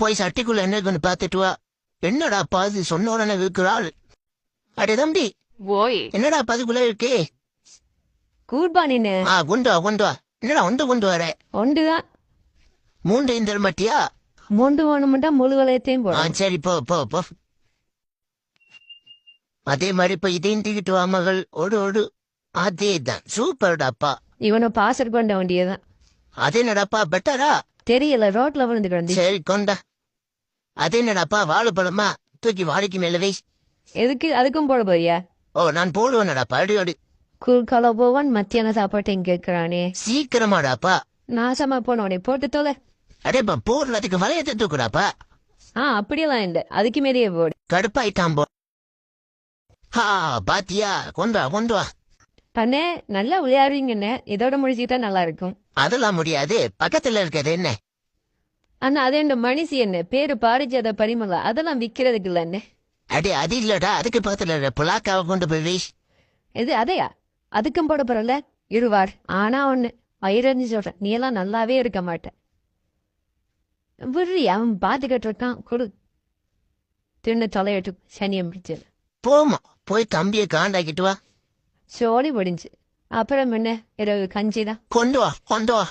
போய் சட்டிக்குள்ள என்ன இருக்குன்னு பாத்துட்டு வா. என்னடா பாது சொன்ன உடனே இருக்கிறாள். அடே தம்பி ஓய் என்னடா பாதுக்குள்ள இருக்கு? கூர்பானின்னு கொண்டு வா. என்னடா கொண்டு வர? ஒண்டுதான் 3 இந்த மட்டியா? மொண்டு வேணும்டா முழு வளையத்தையும் போட சரி போ. அதே மாதிரி இப்ப இதையும் தூக்கிட்டு வா மகள். ஓடு அதேதான் சூப்பர்டாப்பா. இவனை பாசர் கொண்ட வேண்டியதான். அது என்னடாப்பா பெட்டரா? தெரியல ரோட்ல விழுந்து கிடந்தி. சரி கொண்டா. அது என்னடாப்பா வாழைப்பழமா? தூக்கி வாழைக்கு மேல வை. எதுக்கு அதுக்கும் போட போறியா? நான் போடுவேனடாப்பா. அடி குறுக்கால போவான் மத்தியான சாப்பாட்டையும் கேட்கிறானே. சீக்கிரமாடாப்பா. நாசமா போனவனே போட்டு தொலை. அடேப்பா போடுறதுக்கு வளையத்தை தூக்குடாப்பா. அப்படியெல்லாம் இல்ல அதுக்கு மேலேயே போடு. கடுப்பாயிட்டான் போ. பாத்தியா? கொண்டு வா. பண்ணே நல்லா விளையாடுறீங்கன்னு இதோட முடிச்சுக்கிட்டா நல்லா இருக்கும். அதெல்லாம் முடியாது. பக்கத்துல இருக்கிறது என்ன? ஆனா அது என்ன மனுஷி என்ன பேரு பாரிஜாத பரிமளா அதெல்லாம் விக்கிறதுக்கு இல்லன்னு. அடே அது இல்லடா. அதுக்கு பக்கத்துல புலாக்காவை கொண்டு போய் வை. எது அதையா? அதுக்கும் போட போறல இருவார். ஆனா ஒண்ணு வயிறறிஞ்சு சொல்றேன், நீ எல்லாம் நல்லாவே இருக்க மாட்டேன். விடுறி அவன் பாத்துக்கிட்டு இருக்கான். கொடு தின்னு தொலையட்டும் சனியம் பிடிச்சு. போய் தம்பியை காண்டாக்கிட்டு வா. சோழி முடிஞ்சு அப்புறம் என்ன இரவு கஞ்சிதான். கொண்டு வா.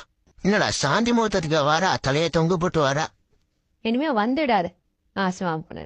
என்னடா சாந்தி முகூர்த்தத்துக்கு வாரா? தலையை தொங்க போட்டு வாரா. இனிமே வந்துடாரு நாசமா போன.